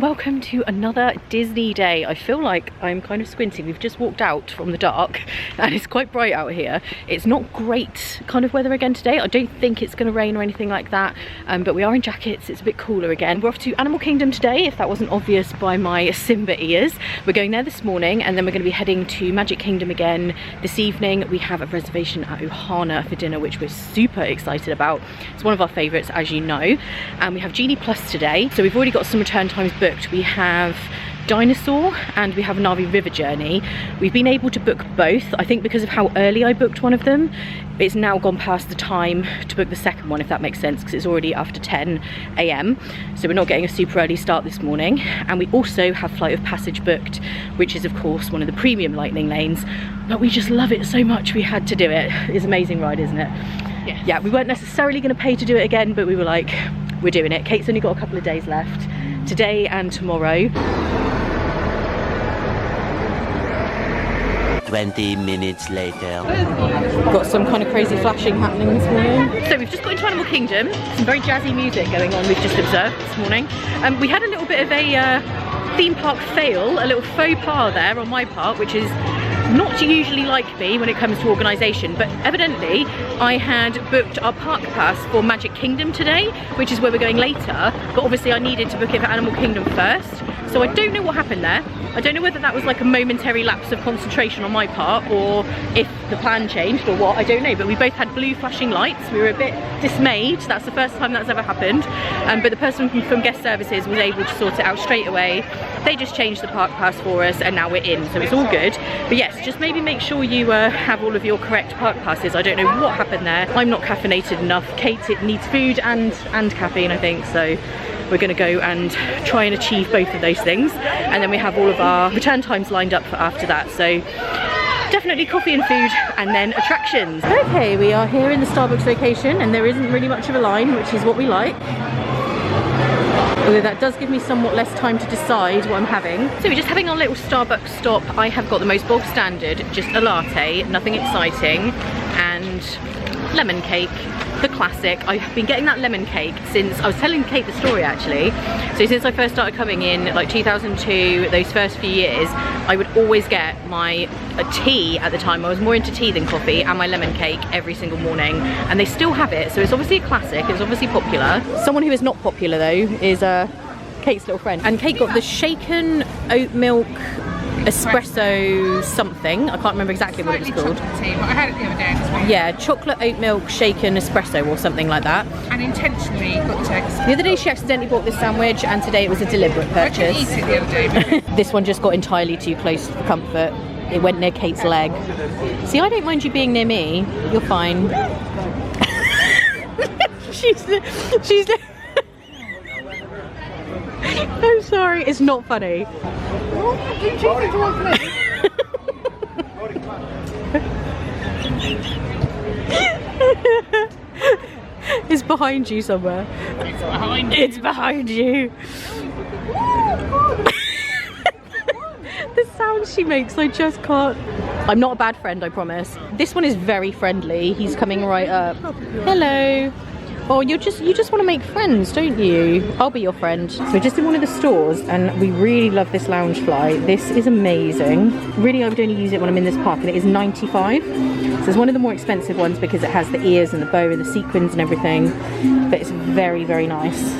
Welcome to another Disney day. I feel like I'm kind of squinting. We've just walked out from the dark and it's quite bright out here. It's not great kind of weather again today. I don't think it's going to rain or anything like that, but we are in jackets. It's a bit cooler again. We're off to Animal Kingdom today, if that wasn't obvious by my Simba ears. We're going there this morning and then we're going to be heading to Magic Kingdom again this evening. We have a reservation at Ohana for dinner, which we're super excited about. It's one of our favourites, as you know. And we have Genie Plus today, so we've already got some return times booked. We have Dinosaur and we have Navi River Journey. We've been able to book both. I think because of how early I booked one of them, it's now gone past the time to book the second one, if that makes sense, because it's already after 10 AM. So we're not getting a super early start this morning. And we also have Flight of Passage booked, which is of course one of the premium lightning lanes, but we just love it so much we had to do it. It's an amazing ride, isn't it? Yes. Yeah, we weren't necessarily going to pay to do it again, but we were like, we're doing it. Kate's only got a couple of days left, today and tomorrow. 20 minutes later. Got some kind of crazy flashing happening this morning. So we've just got into Animal Kingdom. Some very jazzy music going on, we've just observed this morning. We had a little bit of a theme park fail, a little faux pas there on my part, which is not usually like me when it comes to organisation, but evidently I had booked our park pass for Magic Kingdom today, which is where we're going later, but obviously I needed to book it for Animal Kingdom first. So I don't know what happened there. I don't know whether that was like a momentary lapse of concentration on my part or if the plan changed or what, I don't know, but we both had blue flashing lights. We were a bit dismayed. That's the first time that's ever happened, but the person from guest services was able to sort it out straight away. They just changed the park pass for us and now we're in, so it's all good. But yes, just maybe make sure you have all of your correct park passes. I don't know what happened there. I'm not caffeinated enough. Kate needs food and caffeine, I think, so we're going to go and try and achieve both of those things, and then we have all of our return times lined up for after that. So definitely coffee and food and then attractions. Okay, we are here in the Starbucks location and there isn't really much of a line, which is what we like. Although that does give me somewhat less time to decide what I'm having. So we're just having our little Starbucks stop. I have got the most bog standard, just a latte, nothing exciting, and lemon cake, the classic. I've been getting that lemon cake since, I was telling Kate the story actually, so since I first started coming in like 2002, those first few years, I would always get my tea at the time. I was more into tea than coffee, and my lemon cake every single morning, and they still have it, so it's obviously a classic. It's obviously popular. Someone who is not popular though is Kate's little friend, and Kate got the shaken oat milk espresso something. I can't remember exactly what it was called. Tea, but I had it the other day. Yeah, chocolate oat milk shaken espresso or something like that. And intentionally got to eggs. The other day she accidentally bought this sandwich, and today it was a deliberate purchase. I didn't eat it the other day. This one just got entirely too close for comfort. It went near Kate's leg. See, I don't mind you being near me. You're fine. she's I'm sorry, it's not funny. It's behind you somewhere. It's behind you. It's behind you. The sounds she makes, I just can't. I'm not a bad friend, I promise. This one is very friendly. He's coming right up. Hello. Oh, you just want to make friends, don't you? I'll be your friend. So we're just in one of the stores and we really love this Loungefly. This is amazing. Really, I would only use it when I'm in this park, and it is 95. So it's one of the more expensive ones because it has the ears and the bow and the sequins and everything. But it's very, very nice.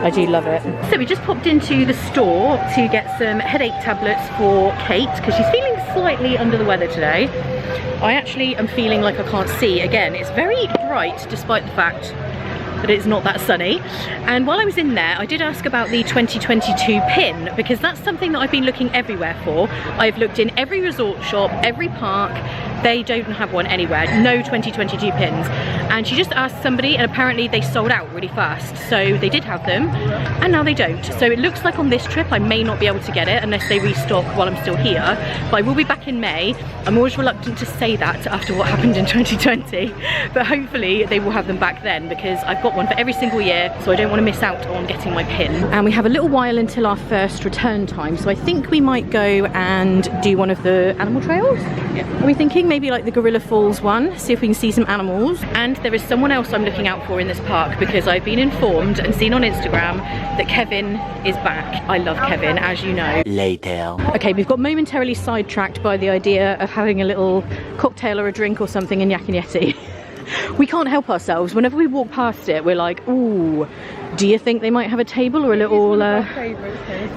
I do love it. So we just popped into the store to get some headache tablets for Kate because she's feeling slightly under the weather today. I actually am feeling like I can't see. Again, it's very bright despite the fact that it's not that sunny. And while I was in there, I did ask about the 2022 pin because that's something that I've been looking everywhere for. I've looked in every resort shop, every park, They don't have one anywhere, no 2022 pins. And she just asked somebody and apparently they sold out really fast. So they did have them and now they don't. So it looks like on this trip I may not be able to get it unless they restock while I'm still here. But I will be back in May. I'm always reluctant to say that after what happened in 2020. But hopefully they will have them back then because I've got one for every single year. So I don't want to miss out on getting my pin. And we have a little while until our first return time. So I think we might go and do one of the animal trails. Yeah. Are we thinking maybe like the Gorilla Falls one? See if we can see some animals. And there is someone else I'm looking out for in this park because I've been informed and seen on Instagram that Kevin is back. I love Kevin, as you know. Later. Okay, we've got momentarily sidetracked by the idea of having a little cocktail or a drink or something in Yeti. We can't help ourselves. Whenever we walk past it, we're like, ooh, do you think they might have a table or a little...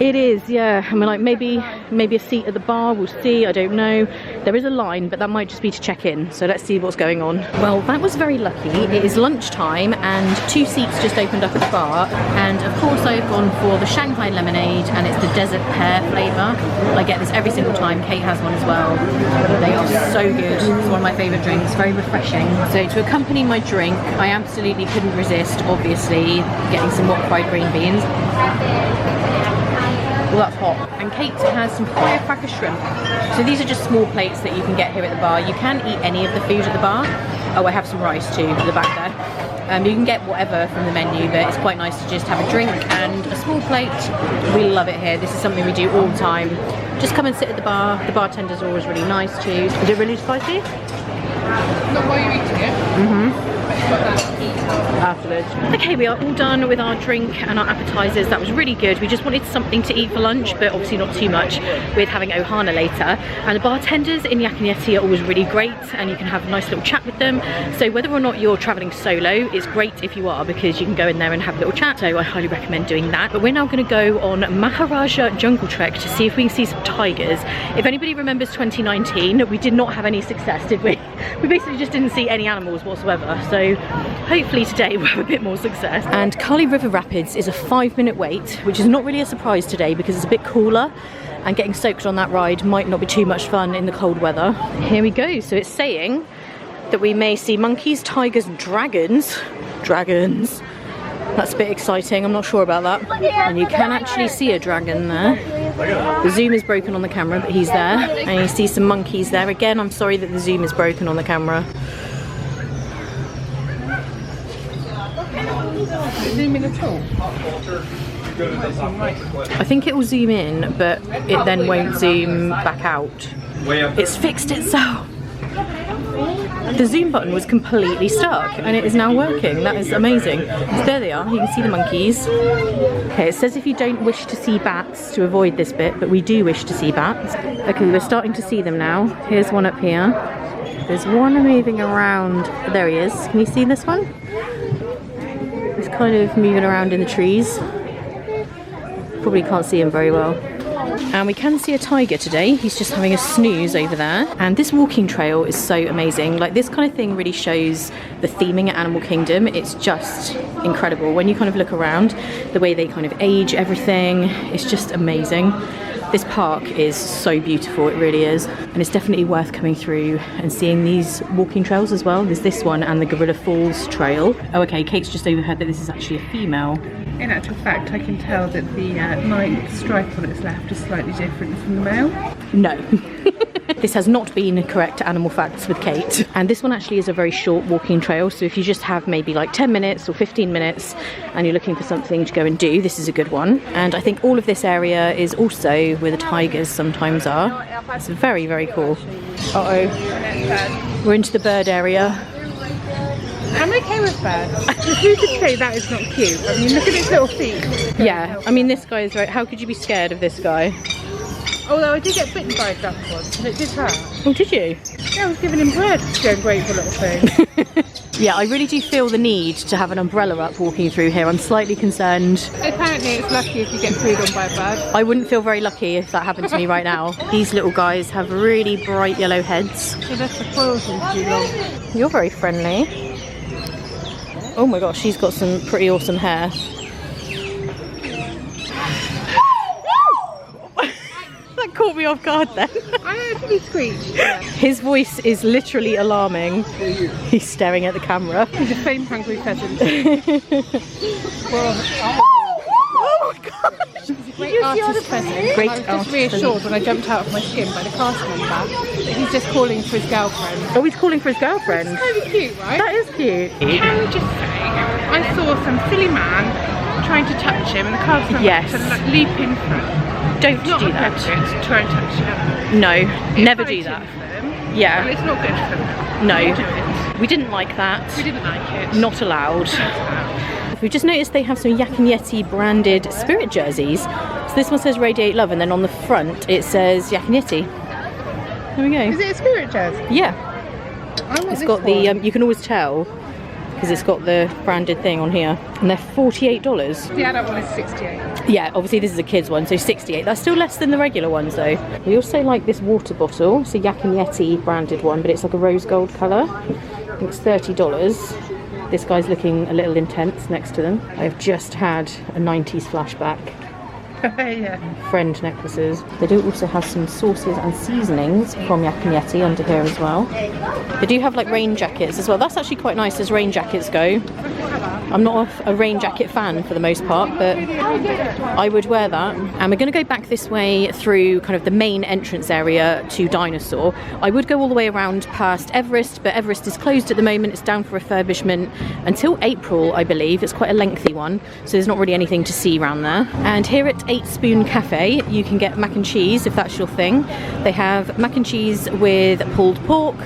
It is, yeah. And we're like, maybe a seat at the bar, we'll see, I don't know. There is a line, but that might just be to check in. So let's see what's going on. Well, that was very lucky. It is lunchtime and 2 seats just opened up at the bar. And of course I've gone for the Shanghai lemonade and it's the desert pear flavour. I get this every single time. Kate has one as well. They are so good. It's one of my favourite drinks, very refreshing. So to accompany my drink, I absolutely couldn't resist, obviously, getting some wok fried green beans. Well, that's hot. And Kate has some firecracker shrimp. So these are just small plates that you can get here at the bar. You can eat any of the food at the bar. Oh, I have some rice too at the back there. You can get whatever from the menu, but it's quite nice to just have a drink and a small plate. We love it here. This is something we do all the time. Just come and sit at the bar. The bartenders are always really nice too. Is it really spicy? Not while you're eating it. Mm-hmm. But it's got that heat afterwards. Okay, we are all done with our drink and our appetizers. That was really good. We just wanted something to eat for lunch, but obviously not too much with having Ohana later. And the bartenders in Yeti are always really great and you can have a nice little chat with them. So whether or not you're traveling solo, it's great if you are because you can go in there and have a little chat. So I highly recommend doing that. But we're now going to go on Maharajah Jungle Trek to see if we can see some tigers. If anybody remembers 2019, we did not have any success, did we? We basically just didn't see any animals whatsoever. So hopefully today we'll have a bit more success. And Kali River Rapids is a 5-minute wait, which is not really a surprise today because it's a bit cooler and getting soaked on that ride might not be too much fun in the cold weather. Here we go. So it's saying that we may see monkeys, tigers, and dragons. Dragons. That's a bit exciting. I'm not sure about that. And you can actually see a dragon there. The zoom is broken on the camera, but he's there. And you see some monkeys there. Again, I'm sorry that the zoom is broken on the camera. zoom in at all? I think it will zoom in, but it then won't zoom back out. It's fixed itself. The zoom button was completely stuck and it is now working. That is amazing. So there they are, you can see the monkeys. Okay, it says if you don't wish to see bats to avoid this bit, but we do wish to see bats. Okay, we're starting to see them now. Here's one up here. There's one moving around. There he is. Can you see this one? He's kind of moving around in the trees. Probably can't see him very well. And we can see a tiger today. He's just having a snooze over there. And this walking trail is so amazing. Like, this kind of thing really shows the theming at Animal Kingdom. It's just incredible. When you kind of look around, the way they kind of age everything, it's just amazing. This park is so beautiful, it really is. And it's definitely worth coming through and seeing these walking trails as well. There's this one and the Gorilla Falls trail. Oh, okay, Kate's just overheard that this is actually a female. In actual fact, I can tell that the ninth stripe on its left is slightly different from the male. No. This has not been correct animal facts with Kate. And this one actually is a very short walking trail, so if you just have maybe like 10 minutes or 15 minutes and you're looking for something to go and do, this is a good one. And I think all of this area is also where the tigers sometimes are. It's very, very cool. Uh-oh. We're into the bird area. I'm okay with birds. Who could say that is not cute? I mean, look at its little feet. Yeah, I mean, this guy is right. How could you be scared of this guy? Although I did get bitten by a duck once, and it did hurt. Oh, did you? Yeah, I was giving him bread. Going grateful little thing. Yeah, I really do feel the need to have an umbrella up walking through here. I'm slightly concerned. Apparently it's lucky if you get food on by a bird. I wouldn't feel very lucky if that happened to me right now. These little guys have really bright yellow heads. So that's the quilting too long. You're very friendly. Oh my gosh, she's got some pretty awesome hair. That caught me off guard then. I heard he screeched. Yeah. His voice is literally alarming. He's staring at the camera. He's a fame-hungry pheasant. Oh my gosh! Great artist pheasant. Great I was just artist reassured when I jumped out of my skin by the cast member that he's just calling for his girlfriend. Oh, he's calling for his girlfriend. It's kind of cute, right? That is cute. Can we just say, I saw some silly man trying to touch him and the cast member Yes. to like, leap in front. Don't It's not do that. appropriate to try and touch him. No, never do It's that. exciting for them, Yeah. but it's not good for them. No. Don't do it. We didn't like that. We didn't like it. Not allowed. We've just noticed they have some Yak and Yeti branded spirit jerseys. So this one says Radiate Love, and then on the front it says Yak and Yeti. There we go. Is it a spirit jersey? Yeah, I want it's this got the. one. You can always tell because it's got the branded thing on here, and they're $48. The adult one is 68. Yeah, obviously this is a kid's one, so 68. That's still less than the regular ones though. We also like this water bottle. It's a Yak and Yeti branded one, but it's like a rose gold colour. I think it's $30. This guy's looking a little intense next to them. I've just had a 90s flashback. Yeah. Friend necklaces. They do also have some sauces and seasonings from Yak and Yeti under here as well. They do have like rain jackets as well. That's actually quite nice as rain jackets go. I'm not a rain jacket fan for the most part, but I would wear that. And we're going to go back this way through kind of the main entrance area to Dinosaur. I would go all the way around past Everest, but Everest is closed at the moment. It's down for refurbishment until April, I believe. It's quite a lengthy one, so there's not really anything to see around there. And here at 8 Spoon Cafe, you can get mac and cheese if that's your thing. They have mac and cheese with pulled pork.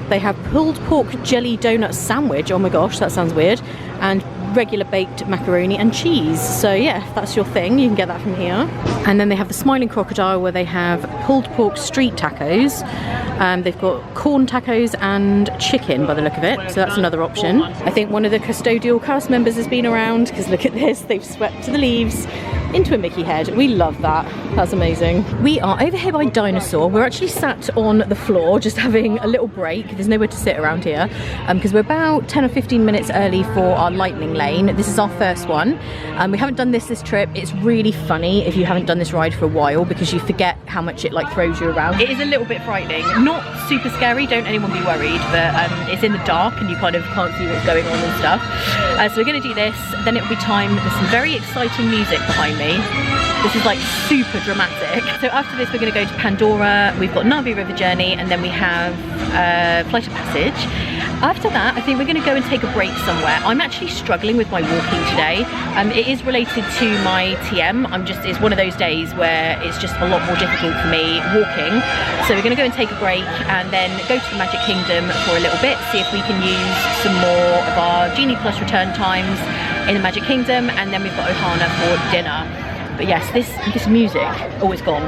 They have pulled pork jelly donut sandwich. Oh my gosh, that sounds weird. And regular baked macaroni and cheese. So yeah, if that's your thing, you can get that from here. And then they have the Smiling Crocodile, where they have pulled pork street tacos. They've got corn tacos and chicken by the look of it, so that's another option. I think one of the custodial cast members has been around, because look at this, they've swept the leaves into a Mickey head. We love that. That's amazing. We are over here by Dinosaur. We're actually sat on the floor just having a little break. There's nowhere to sit around here because we're about 10 or 15 minutes early for our lightning lane. This is our first one. We haven't done this trip. It's really funny if you haven't done this ride for a while, because you forget how much it like throws you around. It is a little bit frightening. Not super scary, don't anyone be worried, but it's in the dark and you kind of can't see what's going on and stuff. So we're going to do this, then it'll be time. There's some very exciting music behind me. This is like super dramatic. So after this we're going to go to Pandora, we've got Navi River Journey, and then we have Flight of Passage. After that I think we're going to go and take a break somewhere. I'm actually struggling with my walking today. It is related to my TM. It's one of those days where it's just a lot more difficult for me walking. So we're going to go and take a break and then go to the Magic Kingdom for a little bit, see if we can use some more of our Genie Plus return times in the Magic Kingdom, and then we've got Ohana for dinner. But yes, this music, oh, it's gone,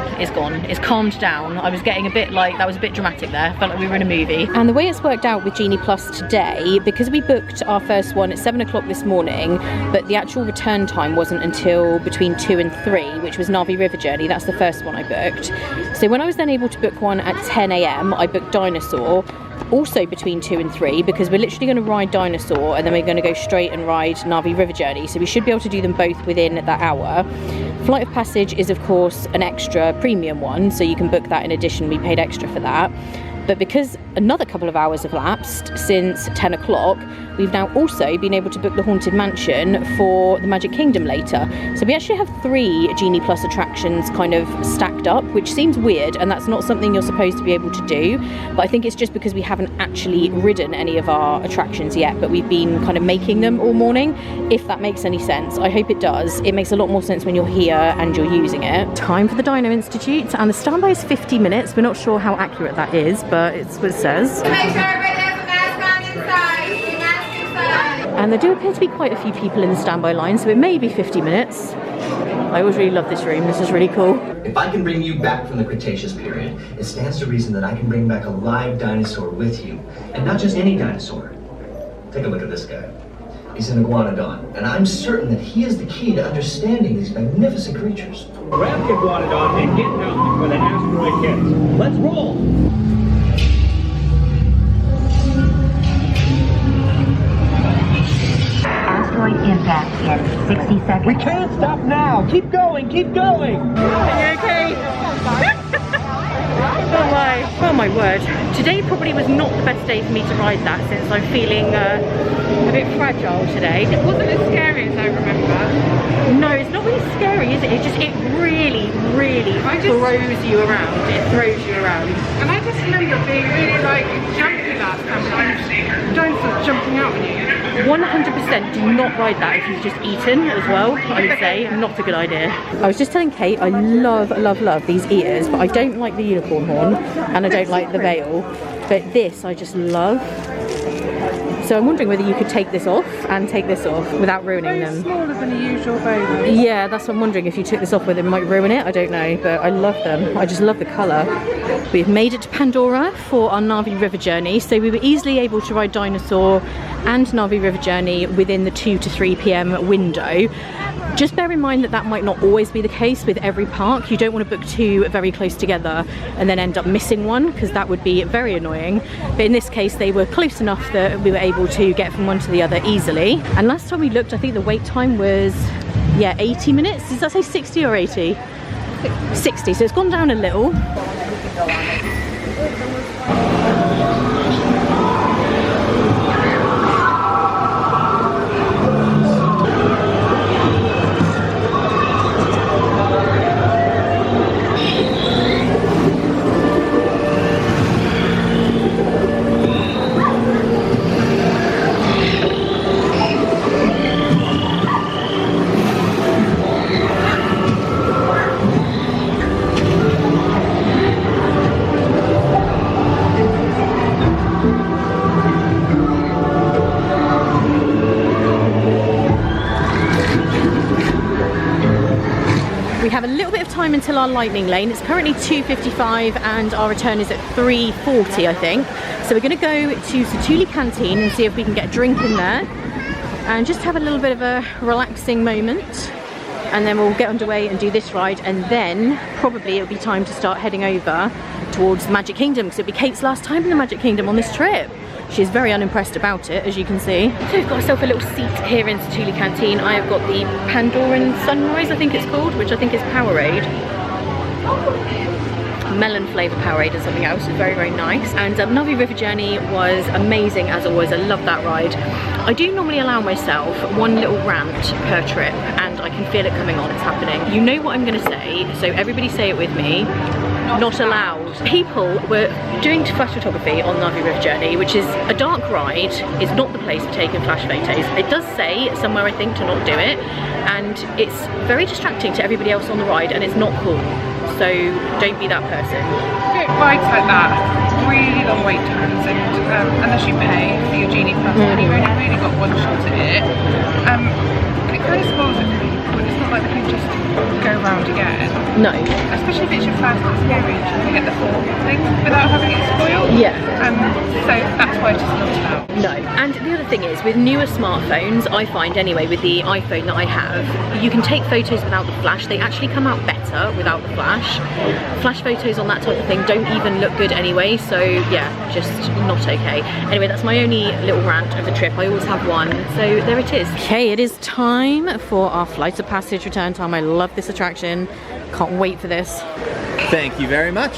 it's calmed down. I was getting a bit like, that was a bit dramatic there, felt like we were in a movie. And the way it's worked out with Genie Plus today, because we booked our first one at 7 o'clock this morning, but the actual return time wasn't until between 2 and 3, which was Navi River Journey. That's the first one I booked. So when I was then able to book one at 10 AM, I booked Dinosaur, also between 2 and 3, because we're literally going to ride Dinosaur and then we're going to go straight and ride Navi River Journey, so we should be able to do them both within that hour. Flight of Passage is of course an extra premium one, so you can book that in addition. We paid extra for that. But because another couple of hours have lapsed since 10 o'clock, we've now also been able to book the Haunted Mansion for the Magic Kingdom later. So we actually have 3 Genie Plus attractions kind of stacked up, which seems weird, and that's not something you're supposed to be able to do. But I think it's just because we haven't actually ridden any of our attractions yet, but we've been kind of making them all morning, if that makes any sense. I hope it does. It makes a lot more sense when you're here and you're using it. Time for the Dino Institute, and the standby is 50 minutes. We're not sure how accurate that is, but it's what it says. Make sure everybody has a mask on inside. Keep your mask inside. And there do appear to be quite a few people in the standby line, so it may be 50 minutes. I always really love this room. This is really cool. If I can bring you back from the Cretaceous period, it stands to reason that I can bring back a live dinosaur with you. And not just any dinosaur. Take a look at this guy. He's an iguanodon, and I'm certain that he is the key to understanding these magnificent creatures. Grab the iguanodon and get out before the asteroid hits. Let's roll! Asteroid impact in 60 seconds. We can't stop now! Keep going! Keep going! Are you okay? Oh my word. Today probably was not the best day for me to ride that, since I'm feeling a bit fragile today. It wasn't as scary as I remember. No, it's not really scary, is it? It really throws you around. It throws you around. And I just remember being really like jumpy last time with dinosaurs jumping out on you. 100% do not ride that if you've just eaten as well. I would say not a good idea. I was just telling Kate I love these eaters, but I don't like the unicorn horn and I don't like the veil, but this I just love. So I'm wondering whether you could take this off and take this off without ruining them. Smaller than a usual veil. Yeah, that's what I'm wondering, if you took this off whether it might ruin it. I don't know, but I love them. I just love the colour. We've made it to Pandora for our Navi River journey, so we were easily able to ride Dinosaur and Navi River journey within the 2 to 3 p.m. window. Just bear in mind that that might not always be the case with every park. You don't want to book two very close together and then end up missing one, because that would be very annoying. But in this case they were close enough that we were able to get from one to the other easily. And last time we looked, I think the wait time was, yeah, 80 minutes. Does that say 60 or 80? 60, so it's gone down a little. Until our lightning lane. It's currently 2:55 and our return is at 3:40, I think. So we're going to go to Satuli Canteen and see if we can get a drink in there and just have a little bit of a relaxing moment, and then we'll get underway and do this ride, and then probably it'll be time to start heading over towards the Magic Kingdom, because it'll be Kate's last time in the Magic Kingdom on this trip. She's very unimpressed about it, as you can see. So we've got ourselves a little seat here in Satuli Canteen. I have got the Pandoran Sunrise, I think it's called, which I think is Powerade. Melon flavour Powerade and something else. It's very nice. And Navi River journey was amazing as always. I love that ride. I do normally allow myself one little rant per trip, and I can feel it coming on. It's happening. You know what I'm going to say, so everybody say it with me. Not allowed. People were doing flash photography on Navi River journey, which is a dark ride. It's not the place for taking flash photos. It does say somewhere, I think, to not do it, and it's very distracting to everybody else on the ride, and it's not cool. So don't be that person. Rides like that, really long wait times, and unless you pay for your Genie Plus, and you've only really got one shot at it, and it kind of spoils it for people. It's not like they can just go around again. No. Especially if it's your first experience, you can get the full thing without having it spoiled. Yeah. So that's why it's just not allowed. No. And the other thing is, with newer smartphones, I find anyway, with the iPhone that I have, you can take photos without the flash. They actually come out better without the flash. Flash photos on that type of thing don't even look good anyway, so yeah, just not okay. Anyway, that's my only little rant of the trip. I always have one, so there it is. Okay, it is time for our Flight of Passage return time. I love this attraction. Can't wait for this. Thank you very much.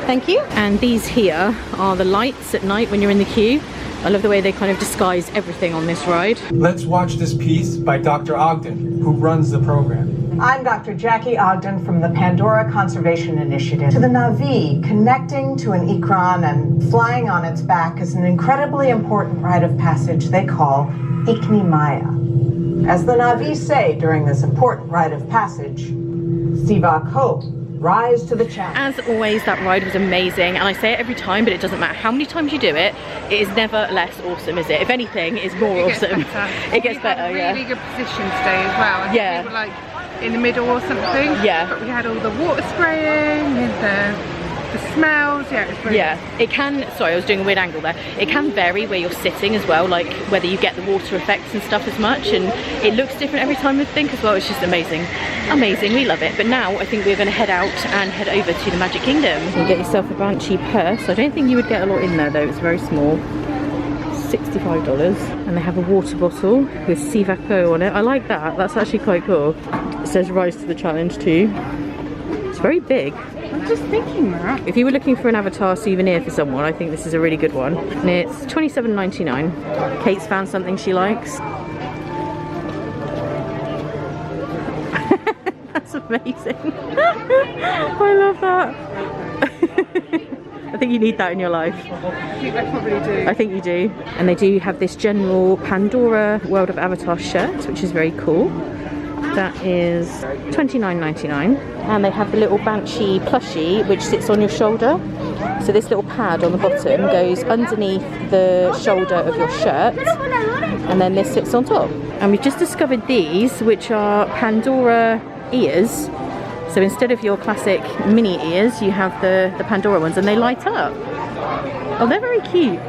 Thank you. And these here are the lights at night when you're in the queue. I love the way they kind of disguise everything on this ride. Let's watch this piece by Dr. Ogden, who runs the program. I'm Dr. Jackie Ogden from the Pandora Conservation Initiative. To the Navi, connecting to an ikran and flying on its back is an incredibly important rite of passage they call Ikni Maya. As the Navi say during this important rite of passage, Sivak Hope, rise to the challenge. As always, that ride was amazing, and I say it every time, but it doesn't matter how many times you do it, it is never less awesome, is it? If anything, it's more awesome. It gets better, yeah. Really good position today as well. I think we were like in the middle or something. Yeah. But we had all the water spraying and the smells. Yeah, it was brilliant. Yeah, it can, sorry, I was doing a weird angle there. It can vary where you're sitting as well, like whether you get the water effects and stuff as much, and it looks different every time, I think, as well. It's just amazing. Amazing, we love it. But now I think we're going to head out and head over to the Magic Kingdom. You get yourself a Banshee purse. I don't think you would get a lot in there though, it's very small. $65, and they have a water bottle with Sivako on it. I like that, that's actually quite cool. It says rise to the challenge too. It's very big. I'm just thinking that. If you were looking for an Avatar souvenir for someone, I think this is a really good one. And it's $27.99. Kate's found something she likes. That's amazing. I love that. I think you need that in your life. I think I probably do. I think you do. And they do have this general Pandora World of Avatar shirt, which is very cool. That is $29.99. And they have the little Banshee plushie, which sits on your shoulder. So this little pad on the bottom goes underneath the shoulder of your shirt, and then this sits on top. And we've just discovered these, which are Pandora ears. So instead of your classic mini ears, you have the Pandora ones, and they light up. Oh, they're very cute.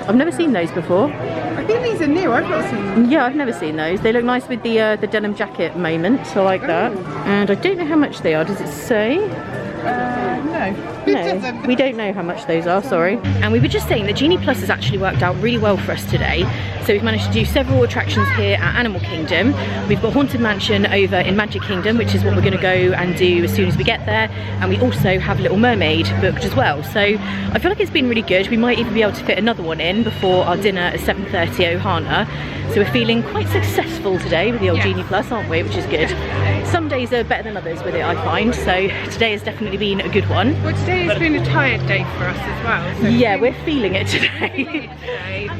I've never seen those before. I think these are new. I've not seen them. Yeah, I've never seen those. They look nice with the denim jacket moment. So I like that. And I don't know how much they are. Does it say? No. No, we don't know how much those are, sorry. And we were just saying that Genie Plus has actually worked out really well for us today. So we've managed to do several attractions here at Animal Kingdom. We've got Haunted Mansion over in Magic Kingdom, which is what we're going to go and do as soon as we get there. And we also have Little Mermaid booked as well. So I feel like it's been really good. We might even be able to fit another one in before our dinner at 7:30 Ohana. So we're feeling quite successful today with the old Genie Plus, aren't we? Which is good. Some days are better than others with it, I find. So today has definitely been a good one. Well, today has been a tired day for us as well. So yeah, we're feeling it today.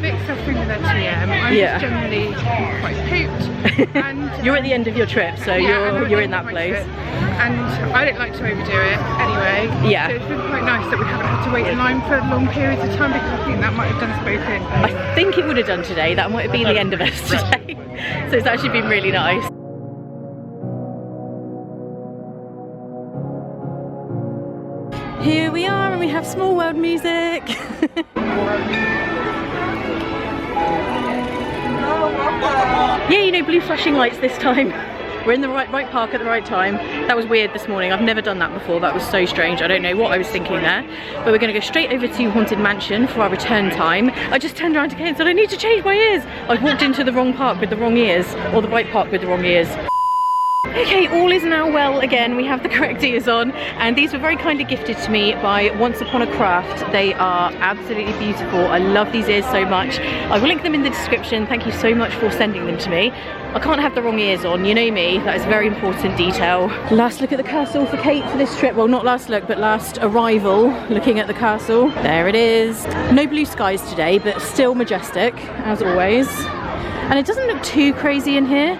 Vic's suffering with her TM. I'm just generally quite pooped. And you're at the end of your trip, so you're in that place. And I don't like to overdo it anyway. Yeah. So it's been quite nice that we haven't had to wait in line for long periods of time, because I think that might have done us both in. I think it would have done today. That might have been the end of us today. So it's actually been really nice. Here we are, and we have Small World music. Yeah, you know, blue flashing lights this time. We're in the right park at the right time. That was weird this morning. I've never done that before. That was so strange. I don't know what I was thinking there. But we're going to go straight over to Haunted Mansion for our return time. I just turned around to Kate and said, I need to change my ears. I've walked into the wrong park with the wrong ears, or the right park with the wrong ears. Okay, all is now well again. We have the correct ears on, and these were very kindly gifted to me by Once Upon a Craft. They are absolutely beautiful. I love these ears so much. I will link them in the description. Thank you so much for sending them to me. I can't have the wrong ears on, you know me, that is a very important detail. Last look at the castle for Kate for this trip. Well, not last look, but last arrival, looking at the castle. There it is. No blue skies today, but still majestic, as always. And it doesn't look too crazy in here.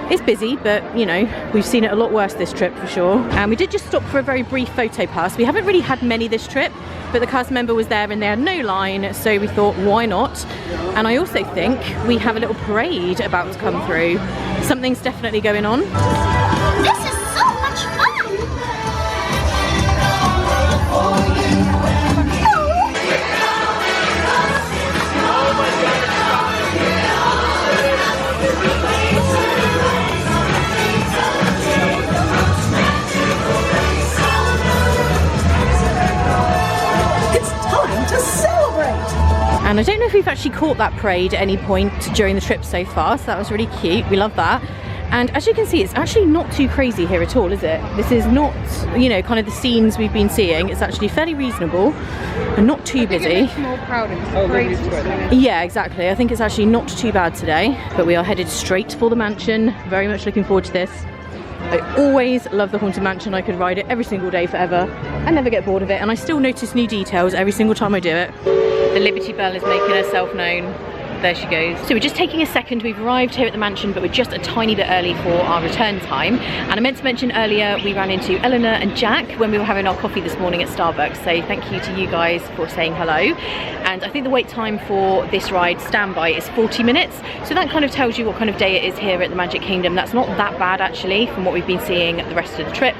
It's busy, but you know, we've seen it a lot worse this trip for sure. And we did just stop for a very brief photo pass. We haven't really had many this trip, but the cast member was there and they had no line, so we thought, why not? And I also think we have a little parade about to come through. Something's definitely going on. This is so much fun! And I don't know if we've actually caught that parade at any point during the trip so far, so that was really cute. We love that. And as you can see, it's actually not too crazy here at all, is it? This is not, you know, kind of the scenes we've been seeing. It's actually fairly reasonable and not too busy. It's more crowded because the parade's just yeah, exactly. I think it's actually not too bad today, but we are headed straight for the mansion. Very much looking forward to this. I always love the Haunted Mansion. I could ride it every single day forever. I never get bored of it, and I still notice new details every single time I do it. The Liberty Bell is making herself known. There she goes. So we're just taking a second. We've arrived here at the mansion, but we're just a tiny bit early for our return time. And I meant to mention earlier, we ran into Eleanor and Jack when we were having our coffee this morning at Starbucks. So thank you to you guys for saying hello. And I think the wait time for this ride standby is 40 minutes. So that kind of tells you what kind of day it is here at the Magic Kingdom. That's not that bad actually from what we've been seeing the rest of the trip.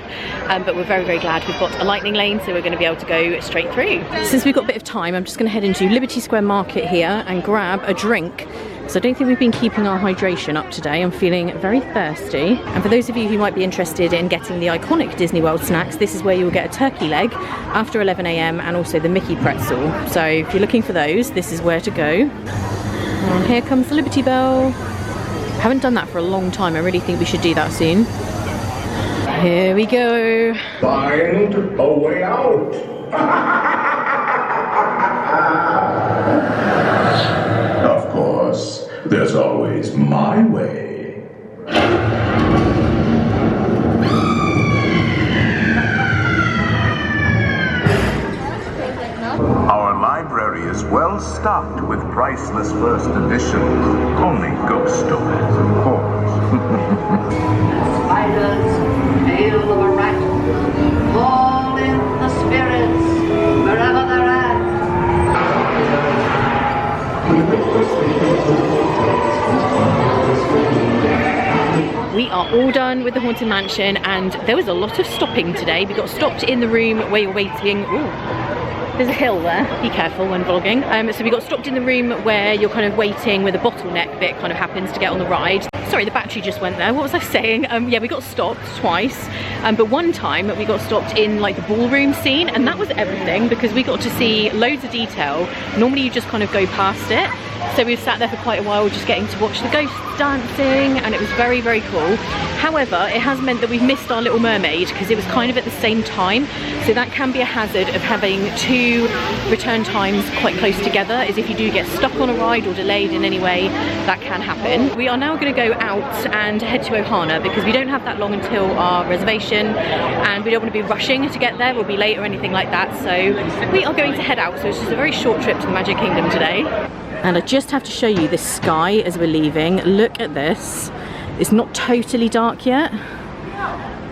But we're very, very glad we've got a lightning lane, so we're going to be able to go straight through. Since we've got a bit of time, I'm just going to head into Liberty Square Market here and grab a drink. So I don't think we've been keeping our hydration up today. I'm feeling very thirsty. And for those of you who might be interested in getting the iconic Disney World snacks, this is where you'll get a turkey leg after 11 AM and also the Mickey pretzel. So if you're looking for those, this is where to go. And here comes the Liberty Bell. I haven't done that for a long time. I really think we should do that soon. Here we go. Find a way out. Of course, there's always my way. Our library is well stocked with priceless first editions. Only ghost stories, of course. Spiders, tail of a rat, call in the spirits wherever they're at. We are all done with the Haunted Mansion, and there was a lot of stopping today. We got stopped in the room where you're waiting. Ooh. There's a hill there, be careful when vlogging. So we got stopped in the room where you're kind of waiting, where the bottleneck bit kind of happens to get on the ride. Sorry, the battery just went there. What was I saying? Yeah, we got stopped twice. But one time we got stopped in like the ballroom scene, and that was everything because we got to see loads of detail. Normally you just kind of go past it. So we've sat there for quite a while just getting to watch the ghosts dancing, and it was very, very cool. However, it has meant that we've missed our Little Mermaid because it was kind of at the same time. So that can be a hazard of having two return times quite close together, is if you do get stuck on a ride or delayed in any way, that can happen. We are now going to go out and head to Ohana because we don't have that long until our reservation, and we don't want to be rushing to get there. We'll be late or anything like that. So we are going to head out. So it's just a very short trip to the Magic Kingdom today. And I just have to show you the sky as we're leaving. Look at this. It's not totally dark yet,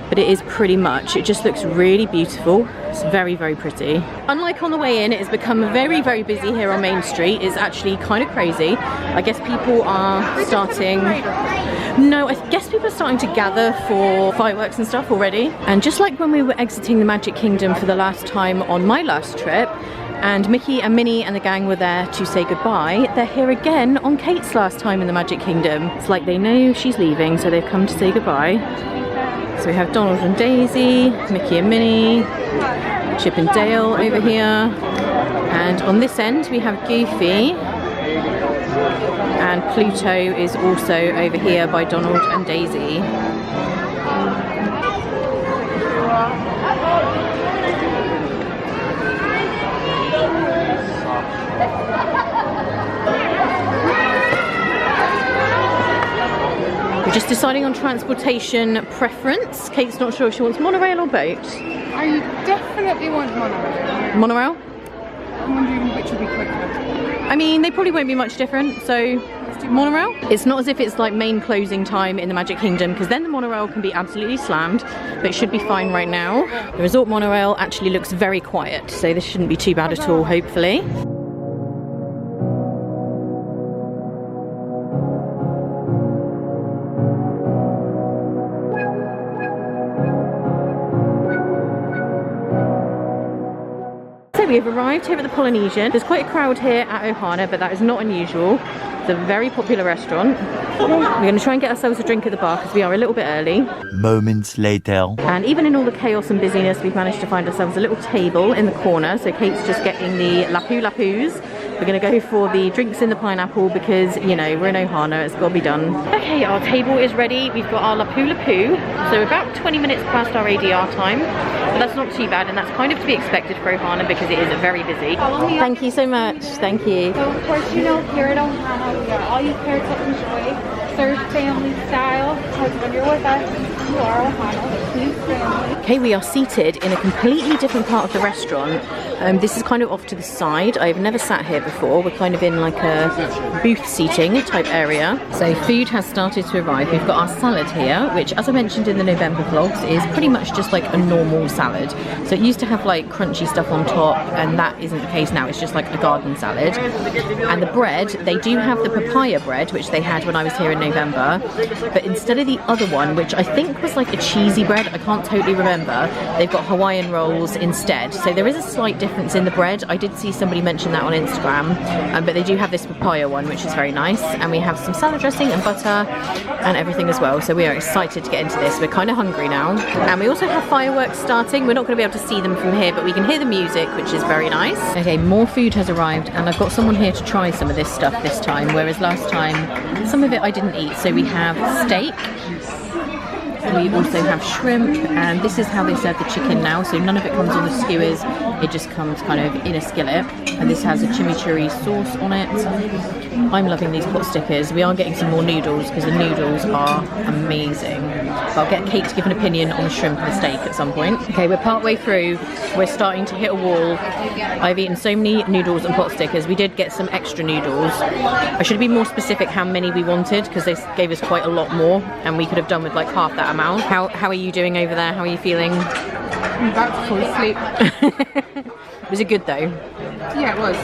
but it is pretty much. It just looks really beautiful. It's very, very pretty. Unlike on the way in, it has become very, very busy here on Main Street. It's actually kind of crazy. I guess people are starting... No, I guess people are starting to gather for fireworks and stuff already. And just like when we were exiting the Magic Kingdom for the last time on my last trip, and Mickey and Minnie and the gang were there to say goodbye, they're here again on Kate's last time in the Magic Kingdom. It's like they know she's leaving, so they've come to say goodbye. So we have Donald and Daisy, Mickey and Minnie, Chip and Dale over here. And on this end we have Goofy. And Pluto is also over here by Donald and Daisy. We're just deciding on transportation preference. Kate's not sure if she wants monorail or boat. I definitely want monorail. Monorail? I'm wondering which will be quicker. I mean, they probably won't be much different, so monorail. It's not as if it's like main closing time in the Magic Kingdom, because then the monorail can be absolutely slammed, but it should be fine right now. The resort monorail actually looks very quiet, so this shouldn't be too bad at all, hopefully. We've arrived here at the Polynesian. There's quite a crowd here at Ohana, but that is not unusual. It's a very popular restaurant. We're going to try and get ourselves a drink at the bar because we are a little bit early. Moments later. And even in all the chaos and busyness, we've managed to find ourselves a little table in the corner. So Kate's just getting the Lapu Lapus. We're going to go for the drinks in the pineapple because, you know, we're in Ohana, it's got to be done. Okay, our table is ready. We've got our Lapu Lapu. So about 20 minutes past our ADR time. But that's not too bad, and that's kind of to be expected for Ohana because it is very busy. Thank you so much. Thank you. So of course, you know, here at Ohana, we are all you care to enjoy. Served family style, because when you're with us, you are Ohana, the true family. Okay, we are seated in a completely different part of the restaurant. This is kind of off to the side. I've never sat here before. We're kind of in like a booth seating type area. So food has started to arrive. We've got our salad here, which, as I mentioned in the November vlogs, is pretty much just like a normal salad. So it used to have like crunchy stuff on top, and that isn't the case now. It's just like a garden salad. And the bread, they do have the papaya bread, which they had when I was here in November, but instead of the other one, which I think was like a cheesy bread, I can't totally remember, they've got Hawaiian rolls instead. So there is a slight difference in the bread. I did see somebody mention that on Instagram, but they do have this papaya one, which is very nice. And we have some salad dressing and butter and everything as well. So we are excited to get into this. We're kind of hungry now. And we also have fireworks starting. We're not going to be able to see them from here, but we can hear the music, which is very nice. Okay, more food has arrived, and I've got someone here to try some of this stuff this time, whereas last time some of it I didn't eat. So we have steak, We also have shrimp, and this is how they serve the chicken now. So none of it comes on the skewers, it just comes kind of in a skillet. And this has a chimichurri sauce on it. I'm loving these pot stickers. We are getting some more noodles because the noodles are amazing. But I'll get Kate to give an opinion on the shrimp and the steak at some point. Okay, we're partway through. We're starting to hit a wall. I've eaten so many noodles and pot stickers. We did get some extra noodles. I should be more specific how many we wanted because they gave us quite a lot more and we could have done with like half that amount. How are you doing over there? How are you feeling? I'm about to fall asleep. Was it good though? Yeah, it was.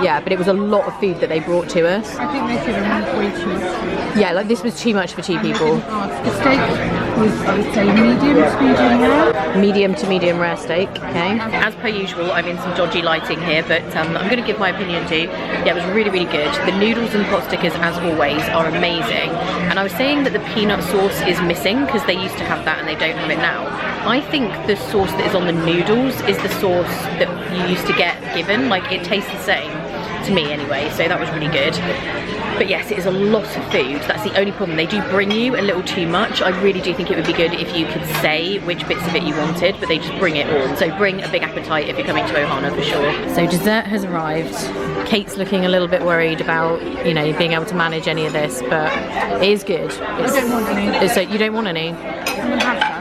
Yeah, but it was a lot of food that they brought to us. I think they should have had way too much food. Yeah, like this was too much for two people. The steak was, I would say, medium rare. Medium to medium rare steak, okay. As per usual, I'm in some dodgy lighting here, but I'm going to give my opinion too. Yeah, it was really, really good. The noodles and pot stickers, as always, are amazing. And I was saying that the peanut sauce is missing because they used to have that and they don't have it now. I think the sauce that is on the noodles is the sauce that you used to get given. Like, it tastes the same, to me anyway, so that was really good. But yes, it is a lot of food. That's the only problem. They do bring you a little too much. I really do think it would be good if you could say which bits of it you wanted, but they just bring it all. So bring a big appetite if you're coming to Ohana for sure. So dessert has arrived. Kate's looking a little bit worried about, you know, being able to manage any of this, but it is good. I don't want any. So you don't want any? I'm gonna have some.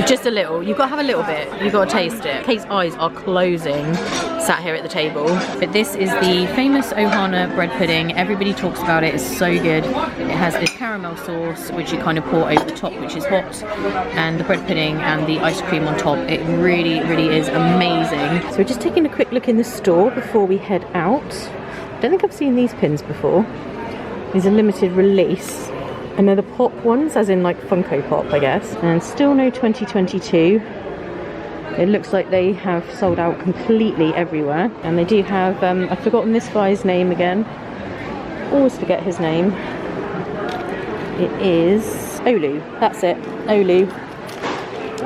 Just a little. You've got to have a little bit. You've got to taste it. Kate's eyes are closing sat here at the table. But this is the famous Ohana bread pudding. Everybody talks about it. It's so good. It has this caramel sauce which you kind of pour over the top, which is hot, and the bread pudding and the ice cream on top. It really, really is amazing. So we're just taking a quick look in the store before we head out. I don't think I've seen these pins before. These are limited release. And they're the pop ones, as in like Funko Pop, I guess. And still no 2022. It looks like they have sold out completely everywhere. And they do have, I've forgotten this guy's name again. Always forget his name. It is Olu. That's it, Olu.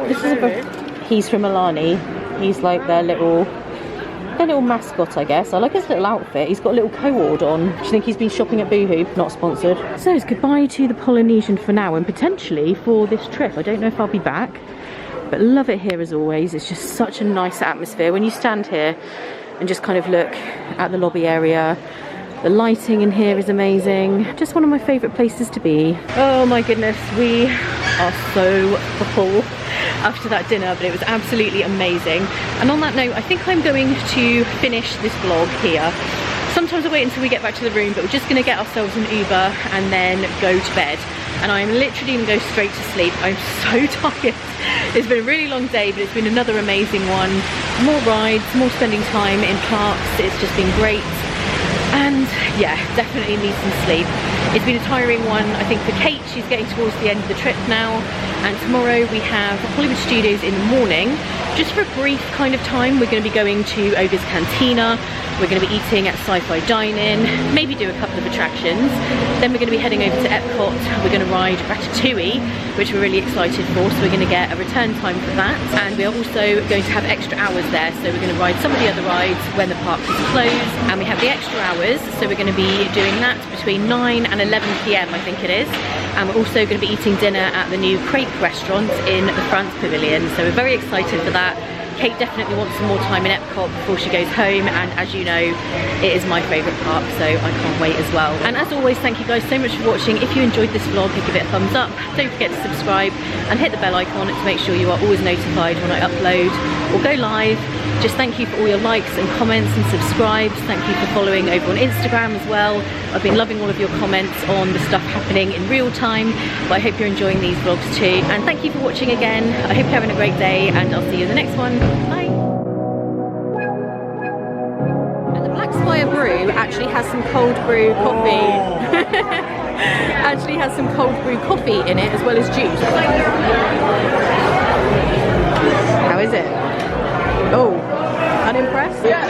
This is he's from Alani. He's like their little mascot, I guess. I like his little outfit. He's got a little co-ord on. Do you think he's been shopping at Boohoo? Not sponsored. So it's goodbye to the Polynesian for now and potentially for this trip. I don't know if I'll be back, but love it here as always. It's just such a nice atmosphere. When you stand here and just kind of look at the lobby area, the lighting in here is amazing. Just one of my favourite places to be. Oh my goodness, we are so full after that dinner, but it was absolutely amazing. And on that note, I think I'm going to finish this vlog here. Sometimes I wait until we get back to the room, but we're just going to get ourselves an Uber and then go to bed. And I'm literally going to go straight to sleep. I'm so tired. It's been a really long day, but it's been another amazing one. More rides, more spending time in parks. It's just been great. And yeah, definitely need some sleep. It's been a tiring one, I think, for Kate. She's getting towards the end of the trip now. And tomorrow we have Hollywood Studios in the morning. Just for a brief kind of time, we're going to be going to Ogre's Cantina. We're going to be eating at Sci-Fi Dine-In, maybe do a couple of attractions. Then we're going to be heading over to Epcot. We're going to ride Ratatouille, which we're really excited for. So we're going to get a return time for that. And we are also going to have extra hours there. So we're going to ride some of the other rides when the park is closed. And we have the extra hours. So we're going to be doing that between 9 and 11 PM, I think it is. And we're also going to be eating dinner at the new crepe restaurant in the France Pavilion. So we're very excited for that. Kate definitely wants some more time in Epcot before she goes home, and as you know, it is my favourite park, so I can't wait as well. And as always, thank you guys so much for watching. If you enjoyed this vlog, give it a thumbs up. Don't forget to subscribe and hit the bell icon to make sure you are always notified when I upload or go live. Just thank you for all your likes and comments and subscribes. Thank you for following over on Instagram as well. I've been loving all of your comments on the stuff happening in real time, but I hope you're enjoying these vlogs too. And thank you for watching again. I hope you're having a great day, and I'll see you in the next one. Bye. And the Black Spire Brew actually has some cold brew coffee. Actually has some cold brew coffee in it as well as juice. How is it? Oh, unimpressed? Yeah.